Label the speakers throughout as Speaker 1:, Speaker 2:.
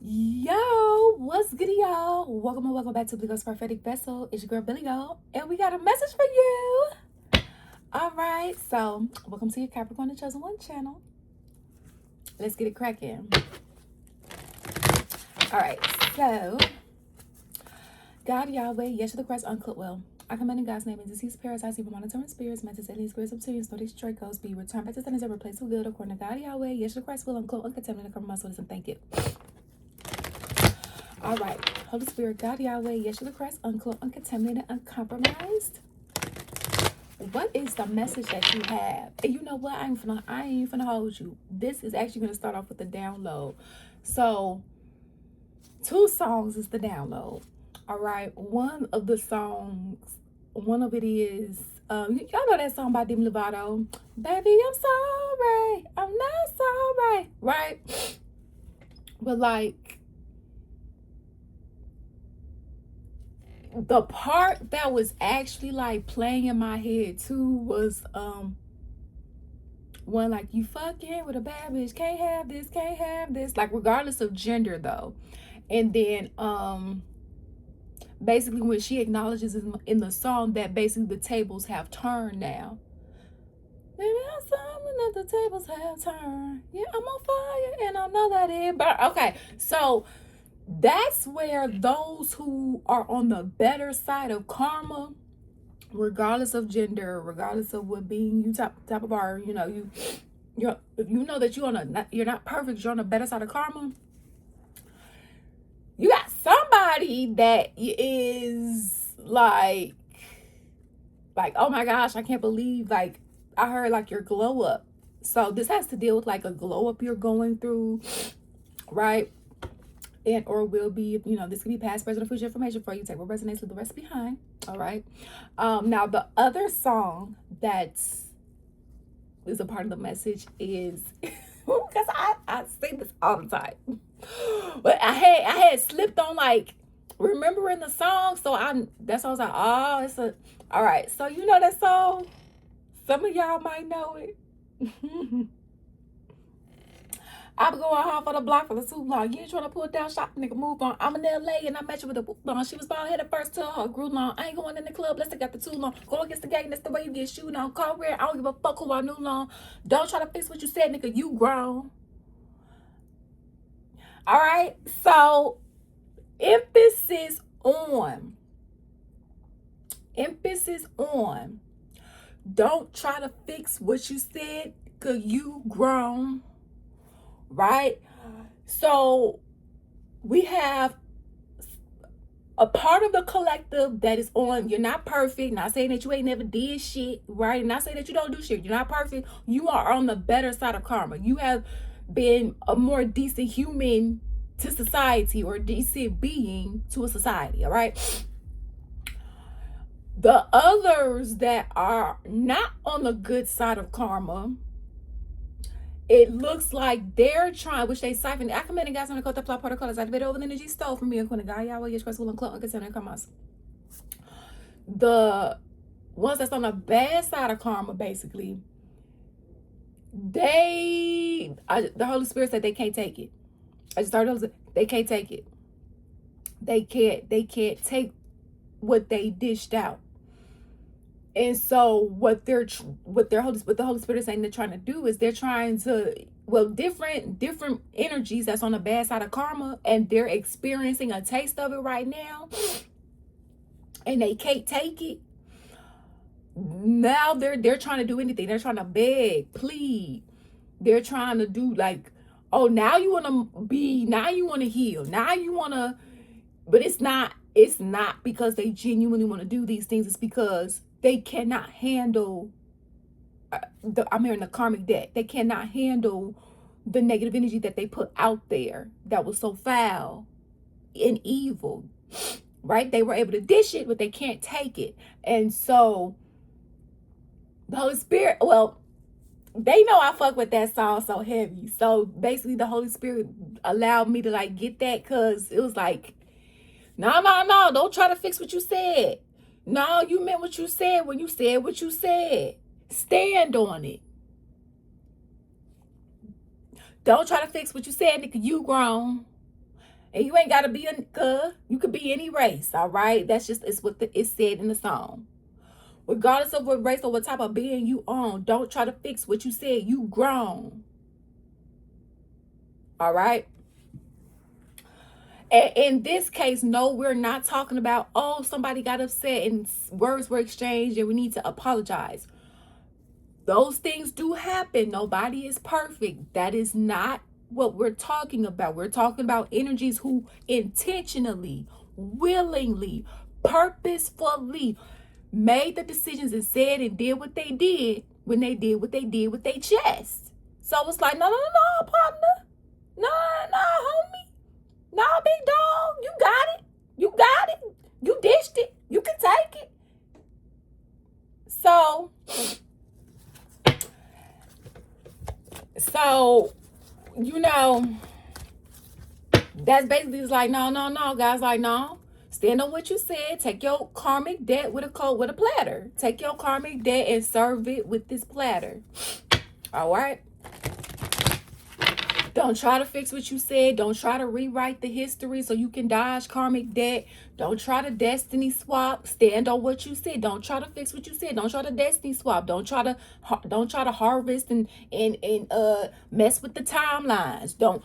Speaker 1: Yo, what's good, y'all? Welcome back to Billy Go's Prophetic Vessel. It's your girl Billy Go, and we got a message for you. All right, so welcome to your Capricorn, the Chosen One channel. Let's get it cracking. All right, so God, Yahweh, Yeshua the Christ, Uncle Will. I command in God's name and disease, parasites, evil monitoring spirits, mental aliens, spirits of serious, no destroy ghosts, be returned back to sentence and replaced with good according to God, Yahweh, Yeshua the Christ, will, Uncle, uncontaminated, cover my soul, and thank you. All right, Holy Spirit, God, Yahweh, Yeshua the Christ, uncloaked, uncontaminated, uncompromised. What is the message that you have? And you know what? I ain't finna hold you. This is actually gonna start off with the download. So, 2 songs is the download. All right, one of it is y'all know that song by Demi Lovato, "Baby, I'm sorry, I'm not sorry," right? But like, the part that was actually like playing in my head too was one like, "You fucking with a bad bitch, can't have this," like regardless of gender though. And then basically when she acknowledges in the song that basically the tables have turned now. Maybe I'm something that the tables have turned. Yeah, I'm on fire and I know that it burn. Okay, so that's where those who are on the better side of karma, regardless of gender, regardless of what being you top of our, you know, if you know that you're not perfect, you're on the better side of karma. You got somebody that is like, oh my gosh, I can't believe, like, I heard like your glow up. So this has to deal with like a glow up you're going through, right? And or will be, you know, this could be past, present, or future information for you. Take what resonates, leave the rest behind. All right. Now the other song that is a part of the message is because I sing this all the time, but I had slipped on like remembering the song, so that's why I was like, oh, it's a all right. So you know that song. Some of y'all might know it. I've been going hard for the block for too long. You ain't trying to pull down shop, nigga, move on. I'm in LA and I met you with a boot on. She was bald headed first till her grew long. I ain't going in the club, let's got the too long. Go against the gang, that's the way you get shoot on. Call rare, I don't give a fuck who I knew long. Don't try to fix what you said, nigga, you grown. All right, so emphasis on. Don't try to fix what you said, cause you grown. Right? So we have a part of the collective that is on, you're not perfect, not saying that you ain't never did shit, right? Not saying that you don't do shit, you're not perfect. You are on the better side of karma. You have been a more decent human to society, or decent being to a society, all right? The others that are not on the good side of karma, it looks like they're trying, which they siphon. I commend guys on the Kota Plot protocols. I did over the energy stole from me and Guy Yahweh, Yes Christ will and Clone concerning karmas. The ones that's on the bad side of karma, basically, the Holy Spirit said they can't take it. I just started, they can't take it. They can't take what they dished out. And so what the Holy Spirit is saying they're trying to do is they're trying to, well, different energies that's on the bad side of karma, and they're experiencing a taste of it right now, and they can't take it. Now they're trying to do anything. They're trying to beg, plead. They're trying to do like, oh, now you want to heal. Now you want to, but it's not because they genuinely want to do these things. It's because they cannot handle I'm hearing the karmic debt. They cannot handle the negative energy that they put out there that was so foul and evil, right? They were able to dish it, but they can't take it. And so the Holy Spirit, well, they know I fuck with that song so heavy. So basically the Holy Spirit allowed me to like get that, because it was like, no, don't try to fix what you said. No, you meant what you said when you said what you said. Stand on it. Don't try to fix what you said, nigga. You grown. And you ain't got to be you could be any race, all right? It's what it's said in the song. Regardless of what race or what type of being you own, don't try to fix what you said. You grown. All right? And in this case, no, we're not talking about, oh, somebody got upset and words were exchanged and we need to apologize. Those things do happen. Nobody is perfect. That is not what we're talking about. We're talking about energies who intentionally, willingly, purposefully made the decisions and said and did what they did when they did what they did with their chest. So it's like, no, partner. No, homie. No, big dog. You got it. You got it. You dished it. You can take it. So, you know, that's basically it's like, no, guys, like, no. Stand on what you said. Take your karmic debt with a platter. Take your karmic debt and serve it with this platter. All right? Don't try to fix what you said. Don't try to rewrite the history so you can dodge karmic debt. Don't try to destiny swap. Stand on what you said. Don't try to fix what you said. Don't try to destiny swap. Don't try to harvest and mess with the timelines. No.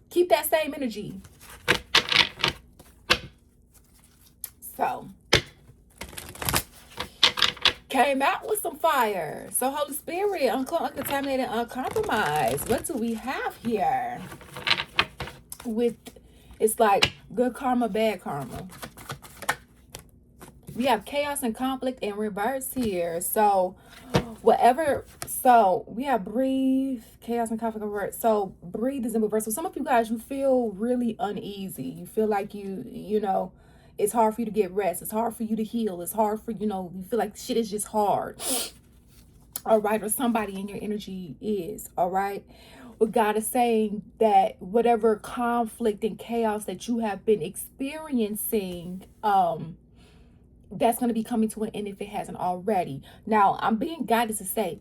Speaker 1: Keep that same energy. So, came out with some fire. So, Holy Spirit, uncontaminated, uncompromised. What do we have here? It's like good karma, bad karma. We have chaos and conflict in reverse here. So, we have breathe, chaos and conflict in reverse. So, breathe is in reverse. So, some of you guys, you feel really uneasy. You feel like you know, it's hard for you to get rest. It's hard for you to heal. It's hard for, you feel like shit is just hard. All right. Or somebody in your energy is. All right. But God is saying that whatever conflict and chaos that you have been experiencing, that's going to be coming to an end if it hasn't already. Now, I'm being guided to say,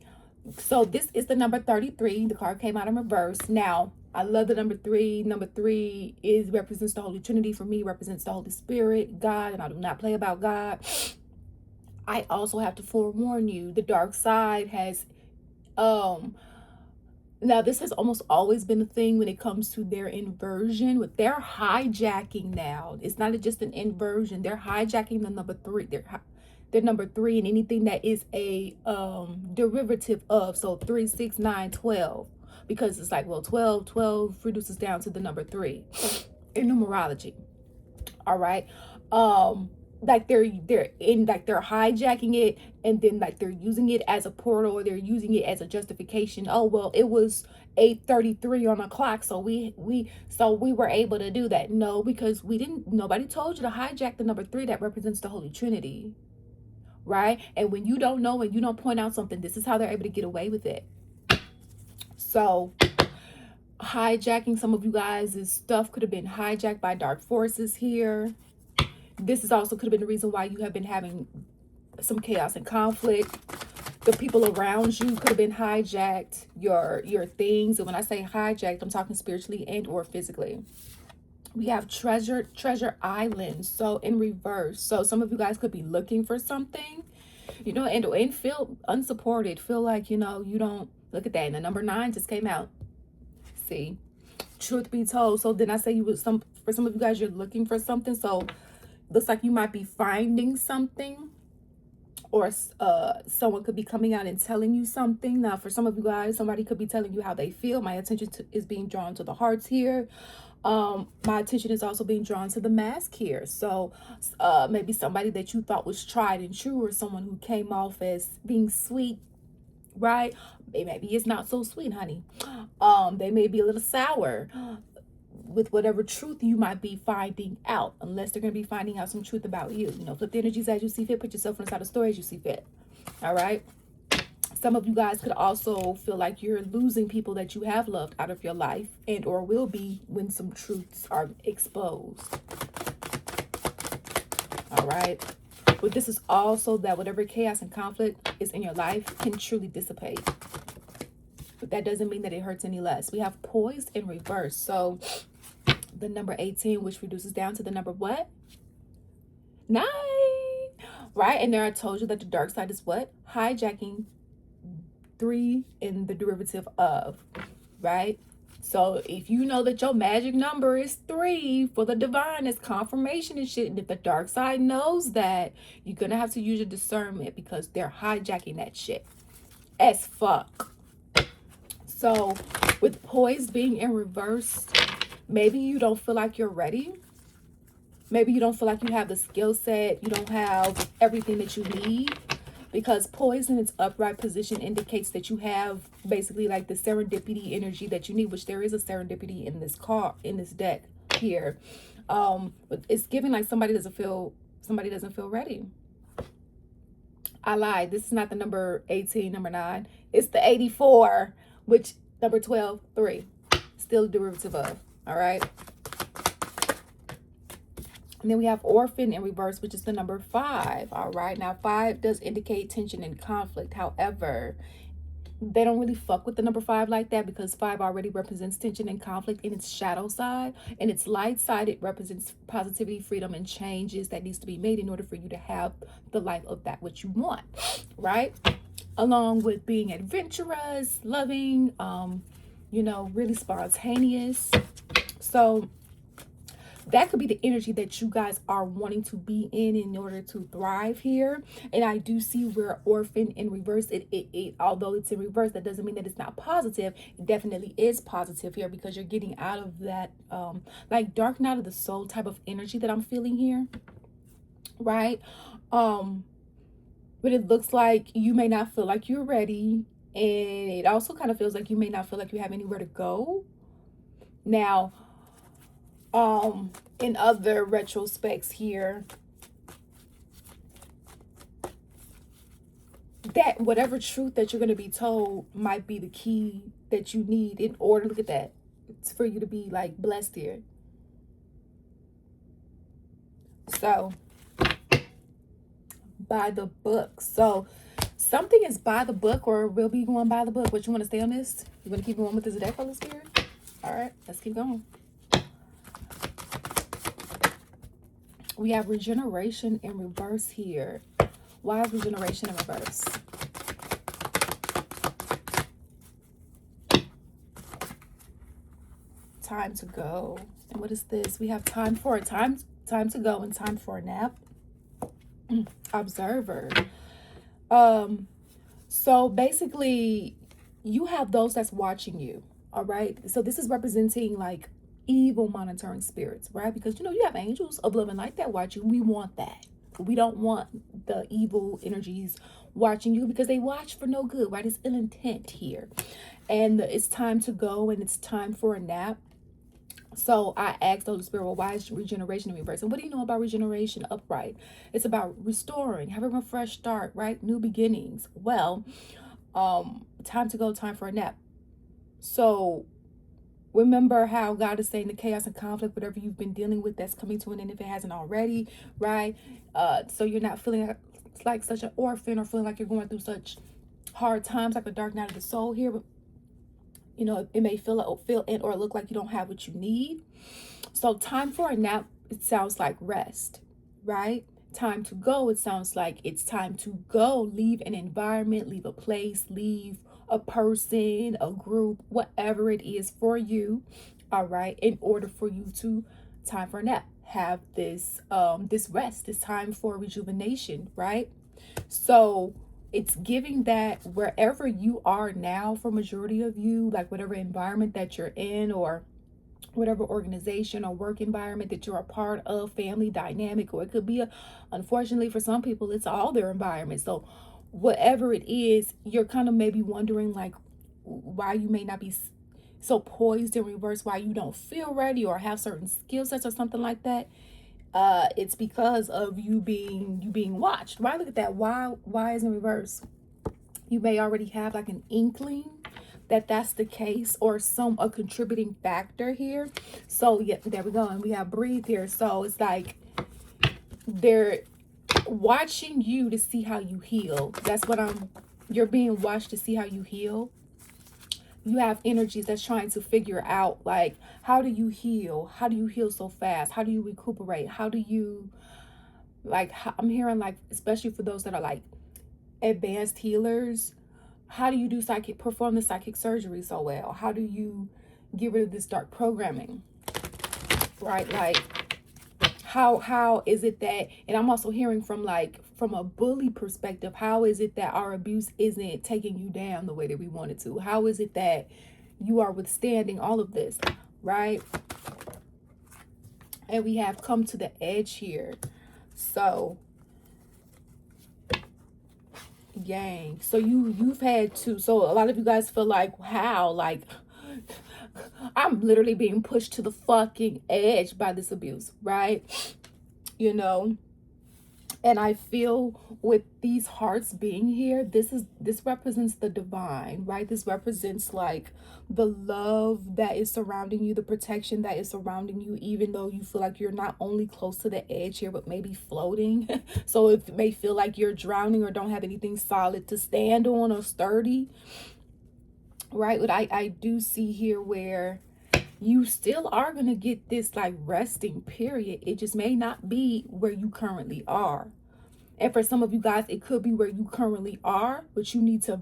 Speaker 1: so this is the number 33. The card came out in reverse. Now, I love the number 3. Number 3 represents the Holy Trinity. For me, represents the Holy Spirit, God, and I do not play about God. I also have to forewarn you, the dark side has, now this has almost always been a thing when it comes to their inversion. What they're hijacking now, it's not just an inversion. They're hijacking the number 3. They're number 3 and anything that is a derivative of. So 3, 6, 9, 12. Because it's like, well, 12 reduces down to the number 3 in numerology. All right. Like they're hijacking it, and then like they're using it as a portal, or they're using it as a justification. Oh, well, it was 8:33 on the clock, so we were able to do that. No, because nobody told you to hijack the number 3 that represents the Holy Trinity. Right? And when you don't know and you don't point out something, this is how they're able to get away with it. So hijacking some of you guys' stuff could have been hijacked by dark forces here. This is also could have been the reason why you have been having some chaos and conflict. The people around you could have been hijacked, your things. And when I say hijacked, I'm talking spiritually and or physically. We have treasure island, so in reverse. So some of you guys could be looking for something, and feel unsupported, feel like, you don't. Look at that. And the number 9 just came out. See, truth be told. So then I say for some of you guys, you're looking for something. So looks like you might be finding something, or someone could be coming out and telling you something. Now, for some of you guys, somebody could be telling you how they feel. My attention is being drawn to the hearts here. My attention is also being drawn to the mask here. So maybe somebody that you thought was tried and true, or someone who came off as being sweet, right? Maybe it's not so sweet, honey. They may be a little sour with whatever truth you might be finding out, unless they're going to be finding out some truth about you. Flip the energies as you see fit. Put yourself inside the story as you see fit. All right. Some of you guys could also feel like you're losing people that you have loved out of your life, and or will be when some truths are exposed. All right. But this is also that whatever chaos and conflict is in your life can truly dissipate. that doesn't mean that it hurts any less. We have poised in reverse. So the number 18, which reduces down to the number what? 9. Right? And there I told you that the dark side is what? Hijacking 3 in the derivative of, right? So if you know that your magic number is 3 for the divine, it's confirmation and shit. And if the dark side knows that, you're going to have to use your discernment because they're hijacking that shit as fuck. So with poise being in reverse, maybe you don't feel like you're ready. Maybe you don't feel like you have the skill set. You don't have everything that you need. Because poise in its upright position indicates that you have basically like the serendipity energy that you need, which there is a serendipity in this card, in this deck here. But it's giving like somebody doesn't feel ready. I lied. This is not the number 18, number 9. It's the 84, which number 12, 3. Still a derivative of. All right. And then we have orphan in reverse, which is the number 5. All right. Now, 5 does indicate tension and conflict. However, they don't really fuck with the number 5 like that because 5 already represents tension and conflict in its shadow side. And its light side, it represents positivity, freedom, and changes that needs to be made in order for you to have the life of that which you want. Right? Along with being adventurous, loving, you know, really spontaneous. So that could be the energy that you guys are wanting to be in order to thrive here. And I do see where orphan in reverse, it although it's in reverse, that doesn't mean that it's not positive. It definitely is positive here because you're getting out of that like dark night of the soul type of energy that I'm feeling here. Right? But it looks like you may not feel like you're ready. And it also kind of feels like you may not feel like you have anywhere to go. Now, in other retrospects here, that whatever truth that you're going to be told might be the key that you need in order, look at that, it's for you to be like blessed here. So by the book. So something is by the book or will be going by the book. What, you want to stay on this? You want to keep going with this deck, Holy Spirit? All right, let's keep going. We have regeneration in reverse here. Why is regeneration in reverse? Time to go. And what is this? We have time for a time to go and time for a nap. Observer. So basically you have those that's watching you. All right. So this is representing like evil monitoring spirits, right? Because you know you have angels of love and light that watch you. We want that. We don't want the evil energies watching you because they watch for no good, right? It's ill intent here. And it's time to go and it's time for a nap. So I asked the Holy Spirit, well, why is regeneration in reverse? And what do you know about regeneration upright? It's about restoring, having a fresh start, right? New beginnings. Well, time to go, time for a nap. So remember how God is saying the chaos and conflict, whatever you've been dealing with, that's coming to an end if it hasn't already, right? So you're not feeling like such an orphan or feeling like you're going through such hard times like a dark night of the soul here. But, you know, it may feel and or look like you don't have what you need. So time for a nap, it sounds like rest, right? Time to go, it sounds like it's time to go. Leave an environment, leave a place, leave a person, a group, whatever it is for you, all right, in order for you to time for a nap, have this this rest, this time for rejuvenation, right? So it's giving that wherever you are now, for majority of you, like whatever environment that you're in or whatever organization or work environment that you're a part of, family dynamic, or it could be unfortunately for some people it's all their environment. So whatever it is, you're kind of maybe wondering like why you may not be so poised in reverse, why you don't feel ready or have certain skill sets or something like that. It's because of you being watched, right? Look at that. Why is in reverse? You may already have like an inkling that that's the case or a contributing factor here. So yeah, there we go. And we have breathe here. So it's like they're watching you to see how you heal. That's what you're being watched to see how you heal. you have energies that's trying to figure out, like, how do you heal? How do you heal so fast? How do you recuperate? How do you, like, I'm hearing, like, especially for those that are like advanced healers, how do you do perform the psychic surgery so well? How do you get rid of this dark programming, right? Like, how is it that, and I'm also hearing from, like, from a bully perspective, how is it that our abuse isn't taking you down the way that we want it to? How is it that you are withstanding all of this, right? And we have come to the edge here. So Yang. So you've had to, so a lot of you guys feel like, how, like, I'm literally being pushed to the fucking edge by this abuse, right? You know, and I feel with these hearts being here, this represents the divine, right? This represents, like, the love that is surrounding you, the protection that is surrounding you, even though you feel like you're not only close to the edge here, but maybe floating. So it may feel like you're drowning or don't have anything solid to stand on or sturdy, right? But I do see here where you still are going to get this, like, resting period. It just may not be where you currently are. And for some of you guys, it could be where you currently are, but you need to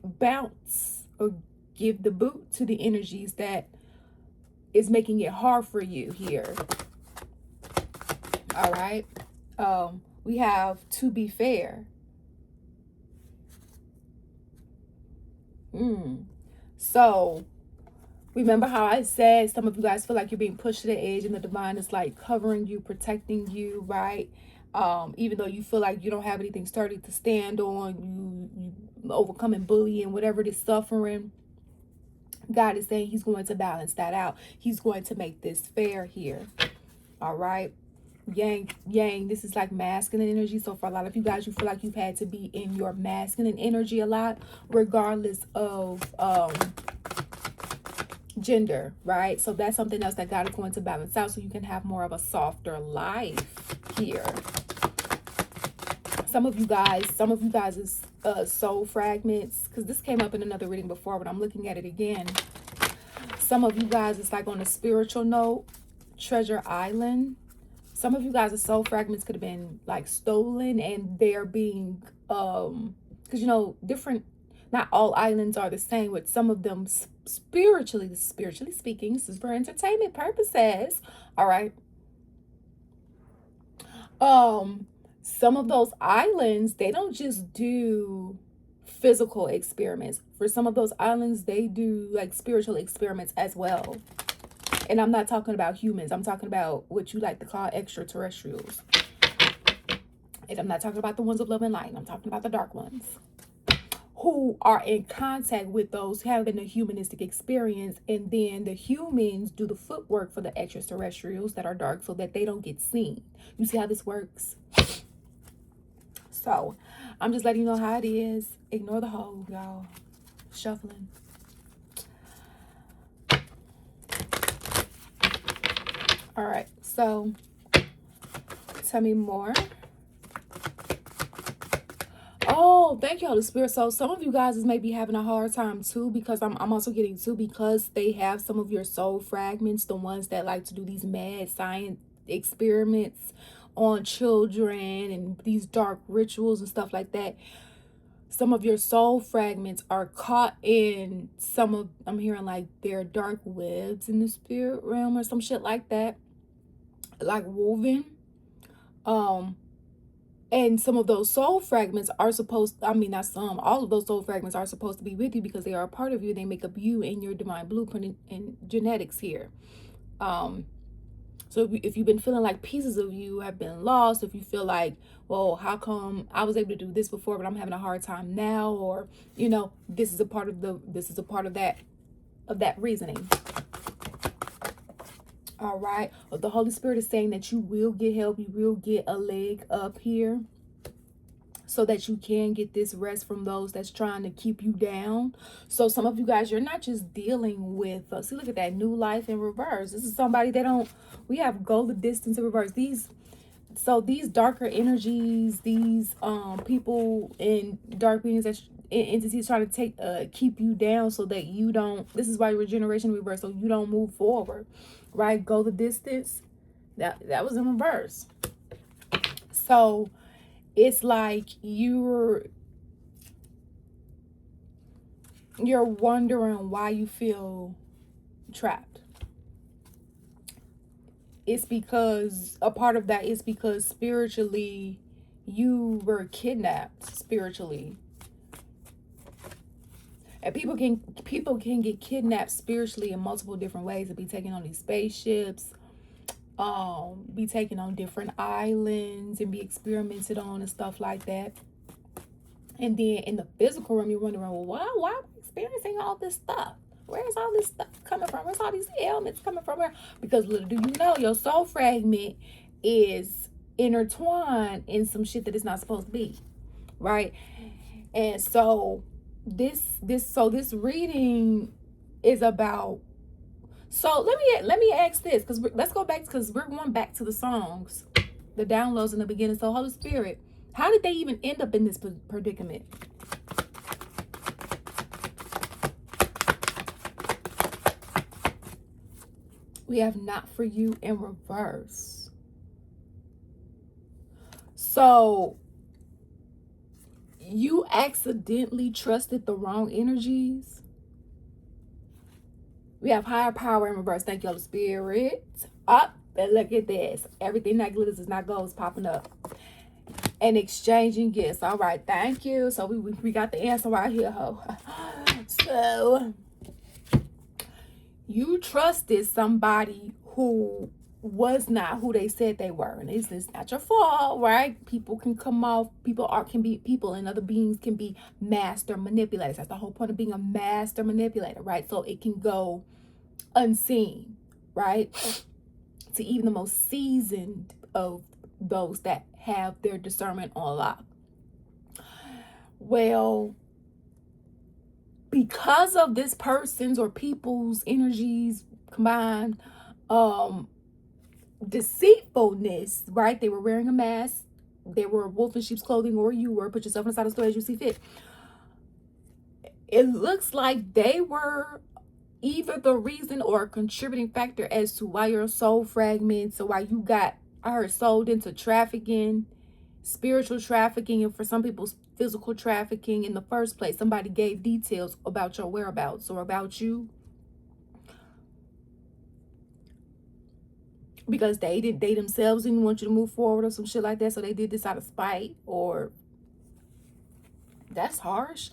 Speaker 1: bounce or give the boot to the energies that is making it hard for you here. All right. We have to be fair. So remember how I said some of you guys feel like you're being pushed to the edge and the divine is, like, covering you, protecting you, right? Even though you feel like you don't have anything sturdy to stand on, you overcoming bullying, whatever it is, suffering, God is saying he's going to balance that out. He's going to make this fair here. All right. Yang, this is like masculine energy. So for a lot of you guys, you feel like you've had to be in your masculine energy a lot, regardless of gender, right? So that's something else that God is going to balance out so you can have more of a softer life here. Some of you guys is soul fragments, because this came up in another reading before, but I'm looking at it again. Some of you guys is like on a spiritual note, Treasure Island. Some of you guys' soul fragments could have been, like, stolen, and they're being because, you know, different, not all islands are the same, with some of them spiritually speaking, this is for entertainment purposes, all right? Some of those islands, they don't just do physical experiments. For some of those islands, they do, like, spiritual experiments as well. And I'm not talking about humans. I'm talking about what you like to call extraterrestrials. And I'm not talking about the ones of love and light. I'm talking about the dark ones, who are in contact with those having a humanistic experience. And then the humans do the footwork for the extraterrestrials that are dark so that they don't get seen. You see how this works? So I'm just letting you know how it is. Ignore the whole, y'all. Shuffling. All right, so tell me more. Oh, thank you, Holy Spirit. So some of you guys is maybe having a hard time too, because I'm also getting too, because they have some of your soul fragments, the ones that like to do these mad science experiments on children and these dark rituals and stuff like that. Some of your soul fragments are caught in some of, I'm hearing like their dark webs in the spirit realm or some shit like that, like woven. And some of those soul fragments are supposed, I mean, not some, all of those soul fragments are supposed to be with you because they are a part of you. They make up you and your divine blueprint and genetics here. So if you've been feeling like pieces of you have been lost, if you feel like, well, how come I was able to do this before, but I'm having a hard time now? Or, you know, this is a part of that reasoning. All right. Well, the Holy Spirit is saying that you will get help. You will get a leg up here so that you can get this rest from those that's trying to keep you down. So some of you guys, you're not just dealing with, see, look at that, new life in reverse. This is somebody that we have go the distance in reverse. These darker energies, these people in dark beings entities trying to keep you down so that you don't. This is why regeneration reverse, so you don't move forward, right? Go the distance. That was in reverse. So it's like you're wondering why you feel trapped. It's because a part of that is because spiritually you were kidnapped spiritually. And people can get kidnapped spiritually in multiple different ways. To be taken on these spaceships, be taken on different islands and be experimented on and stuff like that. And then in the physical realm, you're wondering, well, why am I experiencing all this stuff? Where's all this stuff coming from? Where's all these ailments coming from? Where? Because little do you know, your soul fragment is intertwined in some shit that it's not supposed to be, right? And so this reading is about. So let me ask this, because let's go back, because we're going back to the songs, the downloads in the beginning. So Holy Spirit, how did they even end up in this predicament? We have not for you in reverse. So you accidentally trusted the wrong energies. We have higher power in reverse. Thank you, Holy Spirit. Up, and look at this. Everything that glitters is not gold is popping up. And exchanging gifts. All right, thank you. So we got the answer right here, ho. So you trusted somebody who was not who they said they were, and it's not your fault, right? People can come off. People and other beings can be master manipulators. That's the whole point of being a master manipulator, right? So it can go unseen, right? To even the most seasoned of those that have their discernment on lock. Well, because of this person's or people's energies combined, deceitfulness, right? They were wearing a mask. They were wolf in sheep's clothing, or you were. Put yourself inside the story as you see fit. It looks like they were either the reason or a contributing factor as to why your soul fragments, or why you got, I heard, sold into trafficking, spiritual trafficking, and for some people, physical trafficking in the first place. Somebody gave details about your whereabouts or about you, because they themselves didn't want you to move forward or some shit like that. So they did this out of spite, or that's harsh.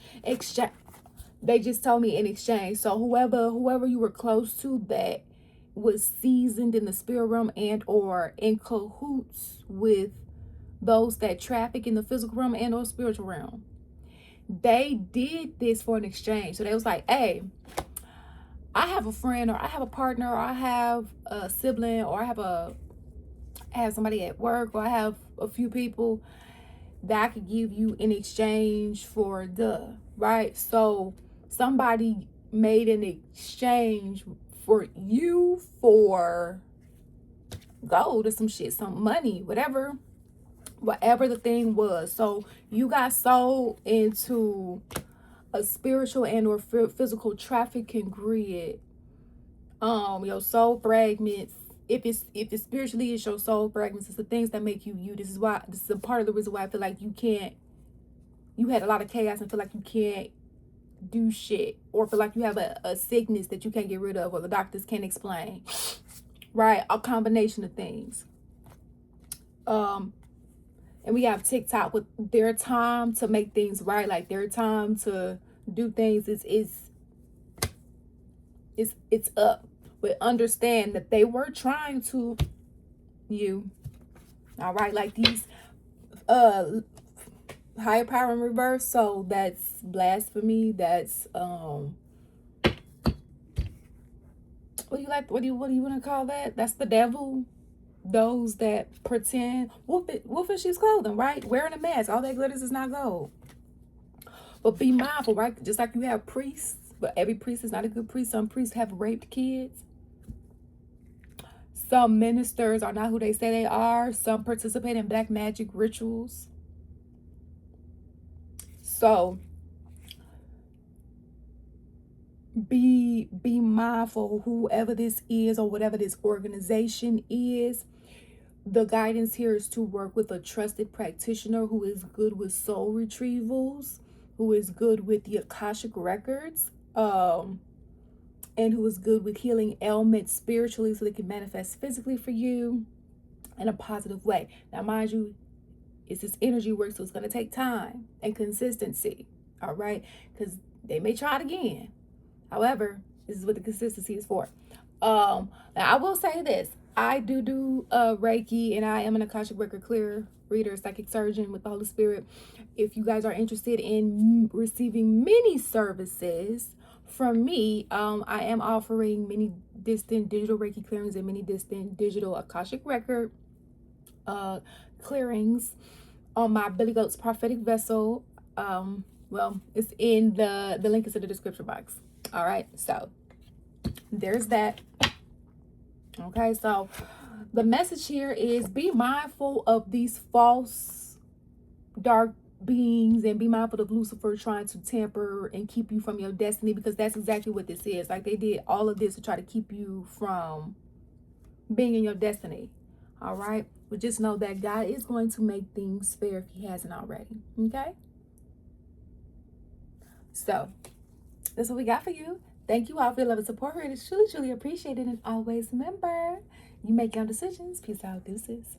Speaker 1: They just told me in exchange. So whoever you were close to that was seasoned in the spirit realm and or in cahoots with those that traffic in the physical realm and or spiritual realm, they did this for an exchange. So they was like, hey, I have a friend, or I have a partner, or I have a sibling, or I have somebody at work, or I have a few people that I could give you in exchange for right? So somebody made an exchange for you for gold or some shit, some money, whatever the thing was. So you got sold into a spiritual and or physical trafficking grid. Your soul fragments, if it's spiritually, it's your soul fragments. It's the things that make you you. This is a part of the reason why I feel like you had a lot of chaos and feel like you can't do shit, or feel like you have a sickness that you can't get rid of, or the doctors can't explain, right? A combination of things. And we have TikTok with their time to make things right, like their time to do things it's up. But understand that they were trying to you. All right, like these higher power in reverse. So that's blasphemy. That's what do you want to call that? That's the devil. Those that pretend wolf in sheep's clothing, right? Wearing a mask. All that glitters is not gold. But be mindful, right? Just like you have priests, but every priest is not a good priest. Some priests have raped kids. Some ministers are not who they say they are. Some participate in black magic rituals. So Be mindful, whoever this is or whatever this organization is. The guidance here is to work with a trusted practitioner who is good with soul retrievals, who is good with the Akashic records, and who is good with healing ailments spiritually so they can manifest physically for you in a positive way. Now, mind you, it's this energy work, so it's going to take time and consistency, all right? Because they may try it again. However, this is what the consistency is for. Now I will say this. I do Reiki, and I am an Akashic record clearer, reader, psychic surgeon with the Holy Spirit. If you guys are interested in receiving many services from me, I am offering many distant digital Reiki clearings and many distant digital Akashic record clearings on my Billy Goat's prophetic vessel. Well, it's in the link is in the description box. All right, so there's that. Okay, so the message here is be mindful of these false dark beings, and be mindful of Lucifer trying to tamper and keep you from your destiny, because that's exactly what this is. Like, they did all of this to try to keep you from being in your destiny. All right, but just know that God is going to make things fair if he hasn't already. Okay, so that's what we got for you. Thank you all for your love and support. It is truly, truly appreciated. And always remember, you make your own decisions. Peace out. Deuces.